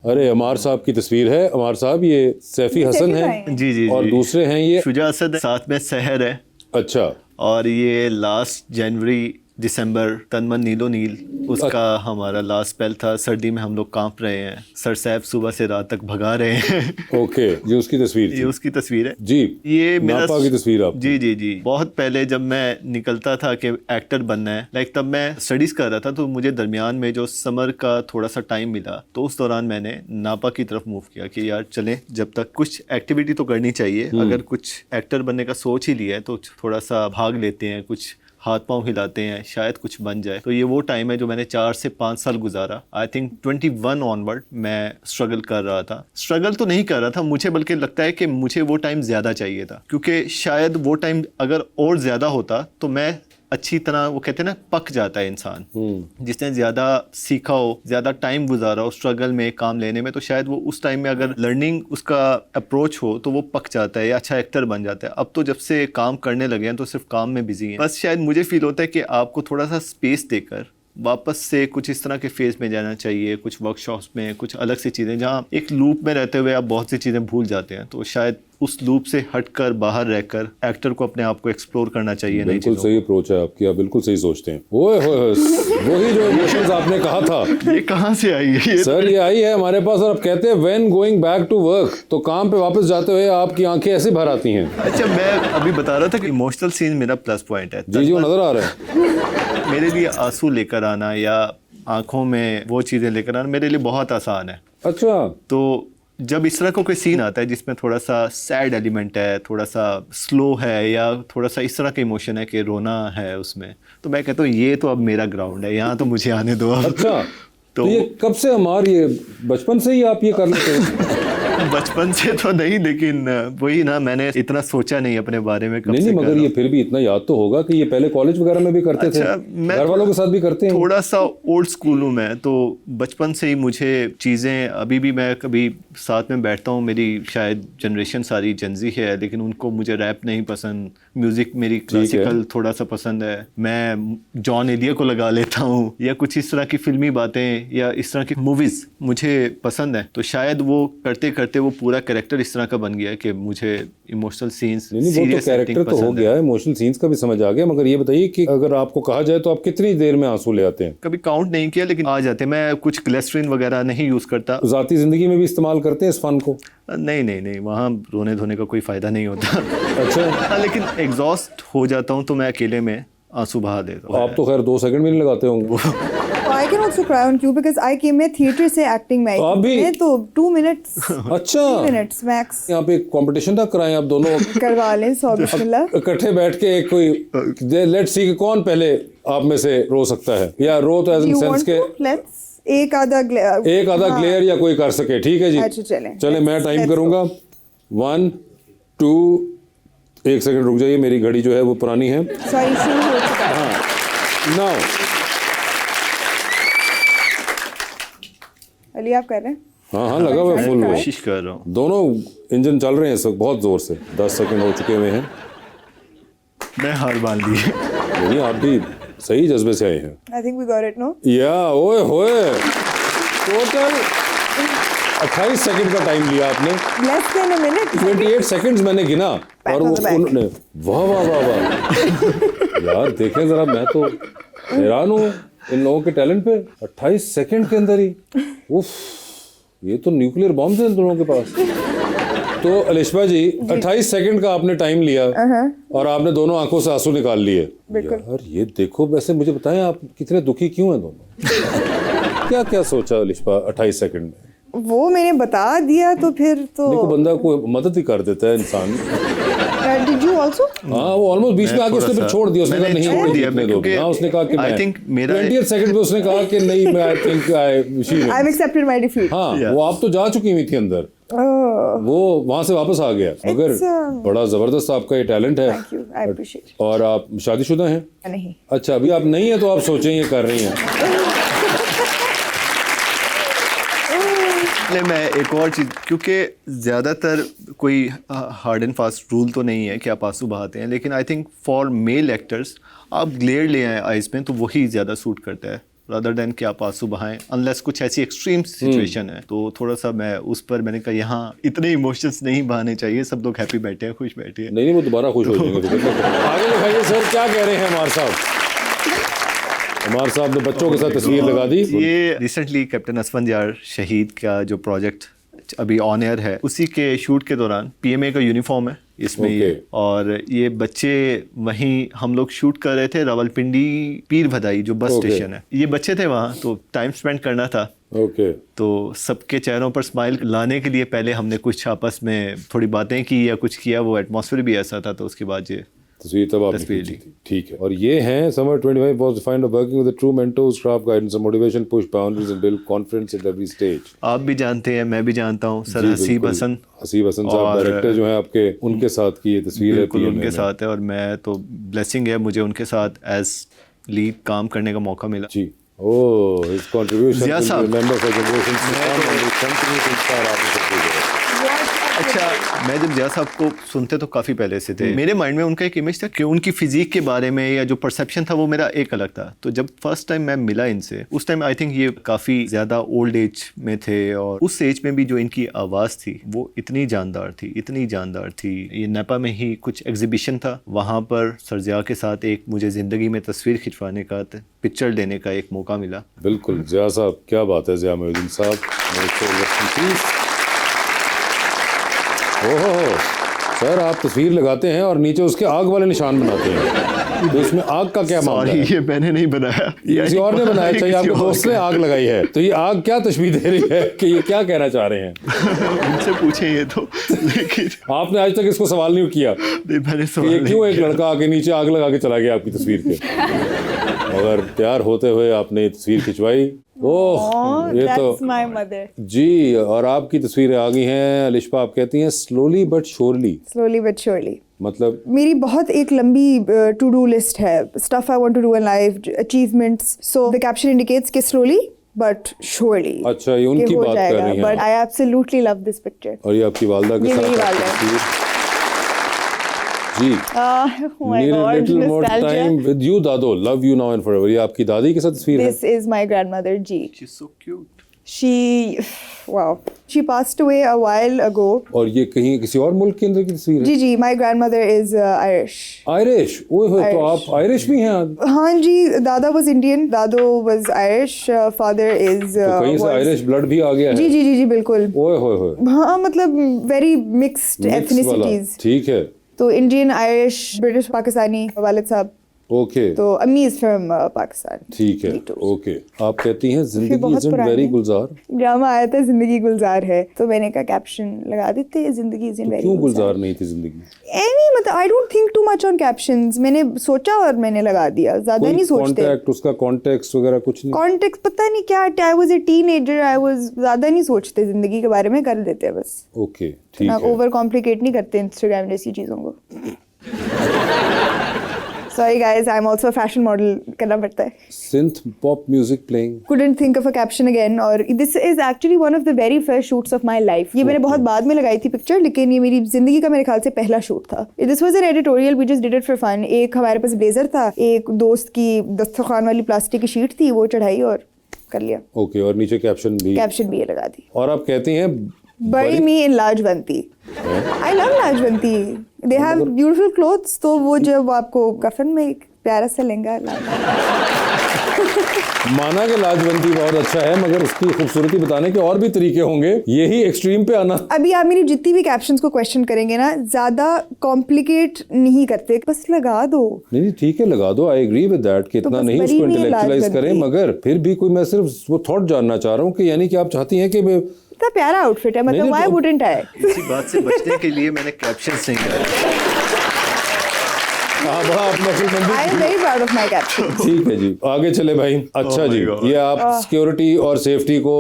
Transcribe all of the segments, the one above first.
अरे अमार साहब की तस्वीर है। अमार साहब ये सैफी हसन है जी जी और जी। दूसरे हैं ये शुजा असद, साथ में सहर है। अच्छा और ये लास्ट जनवरी दिसंबर तनमन नीलो नील उसका हमारा लास्ट स्पेल था। सर्दी में हम लोग कांप रहे हैं, सर सैफ सुबह से रात तक भगा रहे हैं। ओके ये उसकी तस्वीर ये थी। उसकी तस्वीर है जी ये मेरा नापा की तस्वीर आप। जी जी जी। बहुत पहले जब मैं निकलता था कि एक्टर बनना है, लाइक तब मैं स्टडीज कर रहा था, तो मुझे दरमियान में जो समर का थोड़ा सा टाइम मिला तो उस दौरान मैंने नापा की तरफ मूव किया कि यार चलें, जब तक कुछ एक्टिविटी तो करनी चाहिए। अगर कुछ एक्टर बनने का सोच ही लिया है तो थोड़ा सा भाग लेते हैं, कुछ हाथ पांव हिलाते हैं, शायद कुछ बन जाए। तो ये वो टाइम है जो मैंने 4 से 5 साल गुजारा। आई थिंक 21 ऑनवर्ड मैं स्ट्रगल कर रहा था। स्ट्रगल तो नहीं कर रहा था मुझे, बल्कि लगता है कि मुझे वो टाइम ज़्यादा चाहिए था, क्योंकि शायद वो टाइम अगर और ज़्यादा होता तो मैं अच्छी तरह, वो कहते हैं ना, पक जाता है इंसान। जिसने ज़्यादा सीखा हो, ज़्यादा टाइम गुजारा हो स्ट्रगल में, काम लेने में, तो शायद वो उस टाइम में अगर लर्निंग उसका अप्रोच हो तो वो पक जाता है या अच्छा एक्टर बन जाता है। अब तो जब से काम करने लगे हैं तो सिर्फ काम में बिजी हैं। बस शायद मुझे फील होता है कि आपको थोड़ा सा स्पेस देकर वापस से कुछ इस तरह के फेज में जाना चाहिए, कुछ वर्कशॉप्स में, कुछ अलग सी चीज़ें, जहाँ एक लूप में रहते हुए आप बहुत सी चीज़ें भूल जाते हैं। तो शायद उस लूप से हटकर, बाहर रहकर एक्टर को अपने आप को एक्सप्लोर करना चाहिए। बिल्कुल सही अप्रोच है आपकी, आप बिल्कुल सही सोचते हैं। ओए होए वही जो इमोशंस आपने कहा था ये कहाँ से आई है? सर ये आई है हमारे पास, और आप कहते हैं when going back to work, तो काम पे वापस जाते हुए आपकी आंखें ऐसे भर आती हैं। अच्छा, मैं अभी बता रहा था कि इमोशनल सीन मेरा प्लस पॉइंट है। जी वो नजर आ रहा है। मेरे लिए आंसू लेकर आना या आंखों में वो चीज़ें लेकर आना मेरे लिए बहुत आसान है। अच्छा तो जब इस तरह का कोई सीन आता है जिसमें थोड़ा सा सैड एलिमेंट है, थोड़ा सा स्लो है, या थोड़ा सा इस तरह का इमोशन है कि रोना है उसमें, तो मैं कहता हूँ ये तो अब मेरा ग्राउंड है, यहाँ तो मुझे आने दो अब। अच्छा तो ये कब से अमार, ये बचपन से ही आप ये कर लेते हैं? बचपन से तो नहीं, लेकिन वही ना, मैंने इतना सोचा नहीं अपने बारे में कब नहीं से नहीं, मगर ये फिर भी इतना याद तो होगा कि ये पहले कॉलेज वगैरह में भी करते अच्छा, थे, मैं घर वालों के साथ भी करते हैं। थोड़ा सा ओल्ड स्कूल हूँ मैं, तो बचपन से ही मुझे चीज़ें, अभी भी मैं कभी साथ में बैठता हूँ, मेरी शायद जनरेशन सारी जनजी है, लेकिन उनको, मुझे रैप नहीं पसंद, म्यूज़िक मेरी क्लासिकल थोड़ा सा पसंद है, मैं जॉन एलिया को लगा लेता हूँ, या कुछ इस तरह की फिल्मी बातें या इस तरह की मूवीज़ मुझे पसंद है। तो शायद वो करते करते वो पूरा कैरेक्टर इस तरह का बन गया कि मुझे इमोशनल सीन्स, नहीं वो तो कैरेक्टर तो हो गया है, इमोशनल सीन्स का भी समझ आ गया। मगर ये बताइए कि अगर आपको कहा जाए तो आप कितनी देर में आंसू ले आते हैं? कभी काउंट नहीं किया, लेकिन आ जाते हैं। मैं कुछ ग्लिसरीन वगैरह नहीं यूज़ करता। ज़ाती जिंदगी में भी इस्तेमाल करते हैं इस फन को? नहीं नहीं नहीं, वहाँ रोने धोने का कोई फ़ायदा नहीं होता। अच्छा हाँ, लेकिन एग्जॉस्ट हो जाता हूँ तो मैं अकेले में आंसू बहा देता हूँ। आप तो खैर 2 सेकंड भी नहीं लगाते होंगे। I can also cry on cue because I came here theater से acting में आई आप भी? मैं तो 2 minutes अच्छा 3 minutes max यहाँ पे कंपटीशन ना कराएं आप दोनों करवा लें। सो बिस्मिल्लाह इकट्ठे बैठ के एक कोई लेट्स सी कि कौन पहले आप में से रो सकता है, या रो तो एज इन सेंस के लेट्स एक आधा ग्लेयर या कोई कर सके। ठीक है जी, अच्छा चले मैं टाइम करूंगा 1 2 1 सेकंड रुक जाइए, मेरी घड़ी जो है वो पुरानी है। सॉरी शुरू हो चुका है। हाँ नाउ अली आप कर रहे हैं? हाँ लगा हुआ है फुल में, कोशिश कर रहा हूँ। दोनों इंजन चल रहे हैं सब बहुत जोर से। 10 सेकंड हो चुके हुए हैं। मैं हार मान ली। नहीं आप भी सही जज्बे से आए हैं। I think we got it, no? या ओए होए टोटल 28 सेकंड का टाइम लिया आपने। Less than a minute. 28 seconds मैंने गिना और on the back. उन्होंने वाह वाह वाह वाह यार देखें जरा, मैं तो हैरान हूँ इन लोगों के टैलेंट पे। 28 सेकंड के अंदर ही, उफ ये तो न्यूक्लियर बॉम्ब है इन दोनों के पास। तो अलिशबा जी 28 सेकंड का आपने टाइम लिया और आपने दोनों आंखों से आंसू निकाल लिए। यार ये देखो, वैसे मुझे बताएं आप कितने दुखी क्यों हैं दोनों? क्या क्या सोचा अलिशबा 28 सेकंड में? वो मैंने बता दिया तो फिर तो देखो बंदा को मदद ही कर देता है इंसान। Did you also? हाँ वो ऑलमोस्ट बीच में आके उसने फिर छोड़ दिया, उसने कहा नहीं छोड़ दिया मैं क्योंकि हाँ उसने कहा कि I मैं think मेरा 20th सेकंड पे उसने कहा कि नहीं मैं I think I've accepted my defeat. हाँ वो आप तो जा चुकी हुई थी अंदर, Oh, वो वहां से वापस आ गया। मगर बड़ा जबरदस्त आपका ये टैलेंट है। thank you. I appreciate it. और आप शादीशुदा हैं? नहीं। अच्छा अभी आप नहीं है तो आप सोचें ये कर रही हैं। मैं एक और चीज़, क्योंकि ज़्यादातर कोई हार्ड एंड फास्ट रूल तो नहीं है कि आप आंसू बहाते हैं, लेकिन I think for male actors आप ग्लेयर ले आए आइज़ में तो वही ज़्यादा सूट करता है। rather than कि आप आंसू बहाएं, unless कुछ ऐसी एक्सट्रीम सिचुएशन है। तो थोड़ा सा मैं उस पर मैंने कहा यहाँ इतने इमोशंस नहीं बहाने चाहिए, सब लोग हैप्पी बैठे हैं, खुश बैठे हैं। नहीं वो दोबारा खुश हो जाएंगे। आगे दिखाइए सर, क्या कह रहे हैं अमार साहब? अमार साहब ने बच्चों के साथ तस्वीर लगा दी। ये रिसेंटली कैप्टन असफंदियार शहीद का जो प्रोजेक्ट अभी ऑन एयर है, उसी के शूट के दौरान पीएमए का यूनिफॉर्म है इसमें ये, और ये बच्चे वहीं हम लोग शूट कर रहे थे रावलपिंडी पीर भदाई जो बस स्टेशन है, ये बच्चे थे वहाँ, तो टाइम स्पेंड करना था। तो सबके चेहरों पर स्माइल लाने के लिए पहले हमने कुछ आपस में थोड़ी बातें की या कुछ किया, वो एटमॉस्फेयर भी ऐसा था, तो उसके बाद ये तस्वीर तब आपने खींची थी। ठीक है। और ये हैं summer 25 was defined of working with a true mentors, craft guidance and motivation, push boundaries and build confidence at every stage. आप भी जानते हैं, मैं भी जानता हूँ सर हसीब हसन साहब डायरेक्टर जो हैं आपके, उनके साथ की ये तस्वीर है। बिल्कुल उनके साथ है, और मैं तो ब्लेसिंग है मुझे उनके साथ एज लीड काम करने का मौका मिला जी। ओह, his contribution जिया will साहब, be remembered for generations to come and will continue to inspire others. अच्छा, मैं जब जिया साहब को सुनते तो काफ़ी पहले से थे, मेरे माइंड में उनका एक इमेज था कि उनकी फिजिक के बारे में या जो परसेप्शन था वो मेरा एक अलग था। तो जब फर्स्ट टाइम मैं मिला इनसे, उस टाइम आई थिंक ये काफ़ी ज़्यादा ओल्ड एज में थे, और उस एज में भी जो इनकी आवाज़ थी वो इतनी जानदार थी, इतनी जानदार थी। ये नेपा में ही कुछ एग्जीबिशन था, वहाँ पर सर जिया के साथ एक मुझे ज़िंदगी में तस्वीर खिंचवाने का, पिक्चर लेने का एक मौका मिला। बिल्कुल जिया साहब, क्या बात है जिया मोइनुद्दीन साहब। ओहो सर, आप तस्वीर लगाते हैं और नीचे उसके आग वाले निशान बनाते हैं, तो इसमें आग का क्या मामला है? ये मैंने नहीं बनाया, किसी और ने बनाया। चाहिए आपके दोस्त ने आग लगाई है, तो ये आग क्या तशबीह दे रही है कि ये क्या कहना चाह रहे हैं? उनसे पूछे ये तो, लेकिन आपने आज तक इसको सवाल नहीं किया मैंने कि क्यों एक लड़का आके नीचे आग लगा के चला गया आपकी तस्वीर के? मगर तैयार होते हुए आपने तस्वीर खिंचवाई। ओह, ये तो my mother. जी। और आपकी तस्वीरें आ गई हैं। अलिशा, आप कहती हैं slowly but surely. Slowly but surely. मतलब मेरी बहुत एक लंबी टू डू लिस्ट है, stuff I want to do in life, achievements. So the caption indicates कि स्लोली बट श्योरली। अच्छा, ये उनकी बात कर रही हैं। But I absolutely love this picture. और ये आपकी वालदा के ये साथ मेरी वालदा आपकी है। तस्वीर। जी। Oh my Need a God, little more nostalgia. time with you, दादो, love you now and forever। ये आपकी दादी के साथ तस्वीर है। This is my grandmother, ji. She's so cute. She, wow, she passed away a while ago. और ये कहीं किसी और मुल्क के अंदर की तस्वीर है? जी जी, my grandmother is Irish. Irish? ओए होए, तो आप आयरिश भी हैं? हाँ जी, दादा was Indian, दादो was Irish, father is तो कहीं से आयरिश ब्लड भी आ गया है? जी जी जी जी बिल्कुल। ओए होए होए। हाँ, मतलब very mixed Mix वाला, ethnicities। ठीक है। तो इंडियन, आयरिश, ब्रिटिश, पाकिस्तानी वालिद साहब। ओके, तो अम्मी इज फ्रॉम पाकिस्तान। ठीक है। ओके, आप कहती हैं जिंदगी बहुत इज़न्ट पुरानी वेरी है। गुलजार। ड्रामा आया था जिंदगी गुलजार है, तो मैंने कहा कैप्शन लगा देते हैं, जिंदगी इज़न्ट वेरी क्यों गुलजार नहीं थी जिंदगी? एनी, मतलब I don't think too much on captions. मैंने सोचा और मैंने लगा दिया, ज्यादा नहीं सोचते। कॉन्टेक्ट, उसका कॉन्टेक्स्ट वगैरह कुछ नहीं? कॉन्टेक्स्ट पता नहीं क्या, I was a teenager, I was, ज्यादा नहीं सोचते जिंदगी के बारे में, कर देते हैं बस। ओके, ठीक ना है। ओवर कॉम्प्लिकेट नहीं करते इंस्टाग्राम जैसी चीजों को। Sorry guys, I'm also a fashion model, करना पड़ता है। Synth pop music playing. Couldn't think of a caption again, और this is actually one of the very first shoots of my life. ये मैंने बहुत बाद में लगाई थी पिक्चर, लेकिन ये मेरी जिंदगी का मेरे ख्याल से पहला शूट था। This was an editorial, we just did it for fun. एक हमारे पास ब्लेजर था, एक दोस्त की दस्तरखान वाली प्लास्टिक की शीट थी, वो चढ़ाई और कर लिया। ओके, और नीचे कैप्शन भी ये लगा दी। और आप कहती हैं bury me in Lajwanti. I love Lajwanti, they have beautiful clothes. तो वो जब आपको कफन में एक प्यारा सा लहंगा माना कि लाजवंती बहुत अच्छा है, मगर उसकी खूबसूरती बताने के और भी तरीके होंगे, यही एक्सट्रीम पे आना। अभी आप मेरी जितनी भी कैप्शंस को क्वेश्चन करेंगे ना, ज्यादा कॉम्प्लिकेट नहीं करते, बस लगा दो। नहीं ठीक है, लगा दो, आई एग्री विद दैट कि इतना बस नहीं बड़ी उसको नहीं इंटेलेक्चुअलाइज लाजवंती। करें, मगर फिर भी कोई, मैं सिर्फ वो थॉट जानना चाह रहा हूँ कि यानी कि आप चाहती हैं कि इतना प्यारा आउटफिट है, मतलब व्हाई वुडंट आई। इसी बात से बचने के लिए मैंने कैप्शंस नहीं लगाए। बड़ा अपना I am very proud of my caption. ठीक है जी, आगे चले भाई। अच्छा जी, ये आप सिक्योरिटी और सेफ्टी को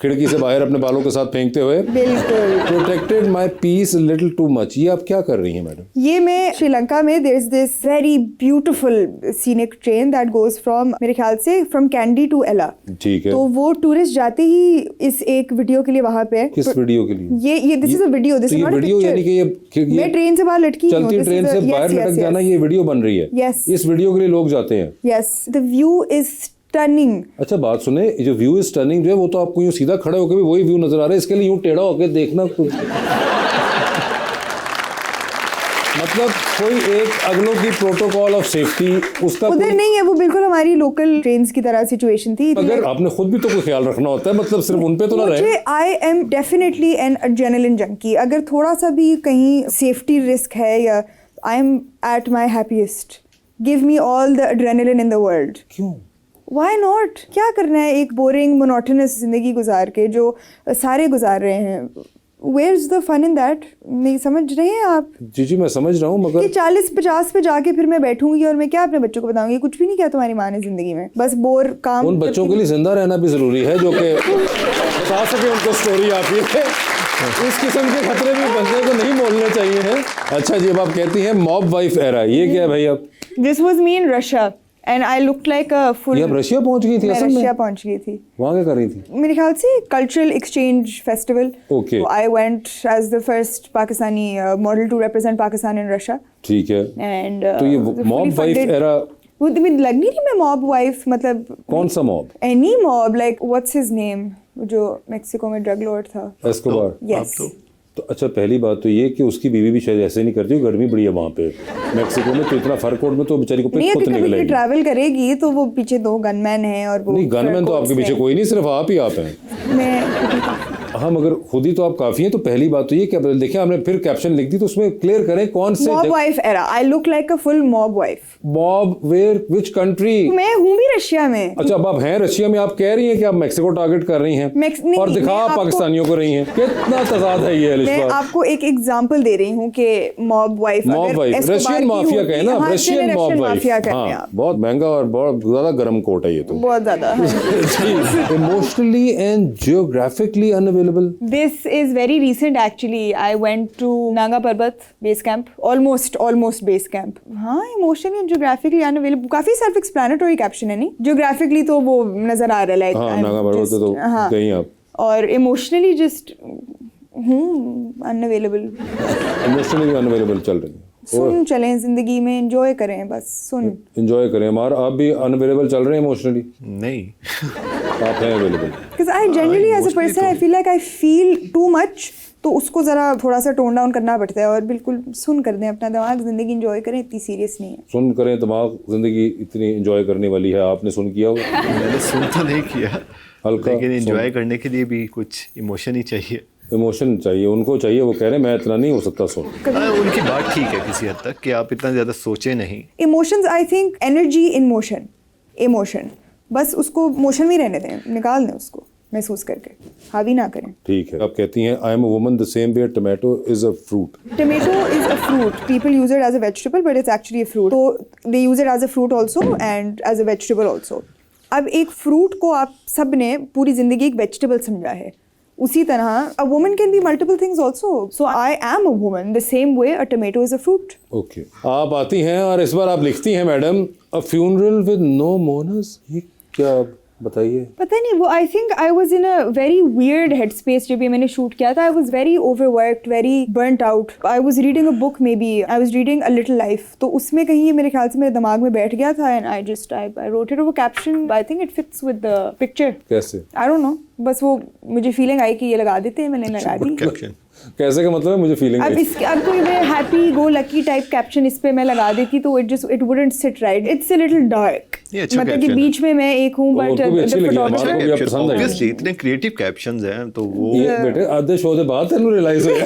खिड़की से बाहर अपने बालों के साथ फेंकते हुए, बिल्कुल, protected my peace little too much, ये आप क्या कर रही हैं मैडम? ये मैं श्रीलंका में, there is this very beautiful scenic train that goes from, मेरे ख्याल से फ्रॉम कैंडी टू एला। ठीक है। तो वो टूरिस्ट जाते ही इस एक वीडियो के लिए वहां पे। किस वीडियो के लिए? ये this is a video, this is not a video, यानी कि ये मैं ट्रेन से बाहर लटकी हूं, चलती ट्रेन से बाहर लटक जाना, ये वीडियो बन रही है। Yes. इस वीडियो के लिए लोग जाते हैं। Yes, the view is stunning. अच्छा बात सुने, ये जो व्यू इज स्टनिंग जो है वो तो आपको यूं सीधा खड़े होकर भी वही व्यू नजर आ रहा है, इसके लिए यूं टेढ़ा होकर देखना कुछ मतलब कोई एक अगलों की प्रोटोकॉल ऑफ सेफ्टी उसका उधर नहीं है, वो बिल्कुल हमारी लोकल ट्रेन्स की तरह सिचुएशन थी। अगर आपने खुद भी तो कोई ख्याल रखना होता है, मतलब सिर्फ उन पे तो ना रहे। मुझे I am definitely an adrenaline junkie. अगर थोड़ा सा भी कहीं सेफ्टी रिस्क है या I am at my happiest, give me all the adrenaline in the world. क्यों? Why not? क्या करना है एक बोरिंग मोनोटोनस जिंदगी गुजार के जो सारे गुजार रहे हैं? Where's the fun in that? नहीं समझ रहे हैं आप? जी मैं समझ रहा हूँ, मगर कि 40-50 पे जाके फिर मैं बैठूंगी और मैं क्या अपने बच्चों को बताऊंगी? कुछ भी नहीं किया तुम्हारी माँ ने जिंदगी में, बस बोर काम। उन बच्चों के लिए जिंदा रहना भी जरूरी है जो कि बता सके उनको स्टोरी आपकी है। इस किस्म के खतरे भी बंदे को नहीं बोलने चाहिए हैं। अच्छा जी, अब आप कहती हैं मॉब वाइफ एरा, ये क्या है भाई? अब This was me in Russia and I looked like a full। ये आप रशिया पहुंच गई थी? मैं असल में रशिया पहुंच गई थी। वहाँ क्या कर रही थी? मेरे ख्याल से cultural exchange festival. Okay. I went as the first Pakistani model to represent Pakistan in Russia ठीक है। and तो ये the mob fully wife funded- era वो तुम्हें लग नहीं रही मैं मॉब वाइफ? मतलब कौन सा mob? Any mob, like what's his name जो मेक्सिको में ड्रग लॉर्ड था। एस्कोबार। यस। तो अच्छा पहली बात तो ये कि उसकी बीवी भी शायद ऐसे नहीं करती, गर्मी बड़ी है वहाँ पे मैक्सिको में, तो इतना फर कोट में तो बेचारी को नहीं, पिट अभी खुद कभी निकलेगी। ट्रैवल करेगी तो वो पीछे 2 गनमैन हैं और वो नहीं गनमैन तो आपके पीछे कोई नहीं, सिर्फ आप ही आप हैं। मैं हाँ मगर खुद ही तो आप काफी हैं। तो पहली बात तो ये क्या देखिए आपने फिर कैप्शन लिख दी, तो उसमें क्लियर करें कौन से mob wife era. I look like a full mob wife. Mob where which country? मैं हूँ भी रशिया में। अच्छा अब आप हैं रशिया में, आप कह रही हैं कि आप मैक्सिको टारगेट कर रही हैं नहीं, और दिखा मैं आप आपको- पाकिस्तानियों को रही हैं। कितना तजाद है ये मैं आपको एक एग्जांपल दे रही हूँ कि मॉब वाइफ रशियन माफिया का है ना, रशियन मॉब माफिया वाइफ। करते हैं हाँ आप। बहुत महंगा और बहुत ज्यादा गर्म कोट है ये तो। बहुत ज्यादा। Emotionally and geographically unavailable. This is very recent actually. I went to Nanga Parbat base camp, almost base camp. हाँ, emotionally and geographically unavailable. काफी self-explanatory caption है नहीं? Geographically तो वो नजर आ रहा है like। हाँ नागा पर्वत तो हाँ, गई आप। और emotionally just unavailable। Emotionally unavailable चल रही है। सुन चलें जिंदगी में, एंजॉय करें बस, सुन। एंजॉय करें। हमारा आप भी अनअवेलेबल चल रहे हैं इमोशनली? नहीं आप हैं available? Because I generally as a emotionally person I feel like I feel too much, तो उसको ज़रा थोड़ा सा टोन डाउन करना पड़ता है और बिल्कुल सुन कर दें अपना दिमाग, ज़िंदगी एंजॉय करें, इतनी सीरियस नहीं है। सुन करें, दिमाग जिंदगी इतनी एंजॉय करने वाली है। आपने सुन किया होगा? मैंने सुन तो नहीं किया, हल्का लेकिन सुन। एंजॉय करने के लिए भी कुछ इमोशन ही चाहिए। इमोशन चाहिए उनको, चाहिए। वो कह रहे हैं मैं इतना नहीं हो सकता सुन। उनकी बात ठीक है किसी हद तक कि आप इतना ज़्यादा सोचे नहीं। Emotions I think energy in motion, emotion बस उसको मोशन में ही रहने दें, निकाल दें उसको महसूस करके, हावी ना करें। ठीक है। आप कहती हैं I am a woman the same way tomato is a fruit. Tomato is a fruit. People use it as a vegetable, but it's actually a fruit. So they use it as a fruit also and as a vegetable also. अब एक fruit को आप सब ने पूरी जिंदगी एक vegetable समझा है, उसी तरह a woman can be multiple things also. So I am a woman the same way a tomato is a fruit. Okay आप आती हैं और इस बार आप लिखती हैं madam a funeral with no mourners. ये क्या बताइए? पता नहीं, वो I think I was in a very weird head space जब ये मैंने शूट किया था। I was very overworked, very burnt out. I was reading a book, maybe I was reading a little life, तो उसमें कहीं ये मेरे ख्याल से मेरे दिमाग में बैठ गया था एंड आई रोट इट। वो caption I think it fits with the picture. कैसे? आई डोंट नो, बस वो मुझे फीलिंग आई कि ये लगा देते हैं, मैंने लगा दी। कैप्शन कैसे का मतलब है? मुझे फीलिंग अब इसके अब कोई मैं happy go lucky type caption इस पे मैं लगा देती तो it wouldn't sit right. It's a little dark, ये अच्छा मतलब कि caption बीच में मैं एक हूँ बट उनको भी अच्छी लगी, हमारे को भी अब पसंद आई। ऑब्वियसली इतने क्रिएटिव कैप्शंस हैं तो वो ये बेटे आधे शो के बाद तेन रियलाइज होया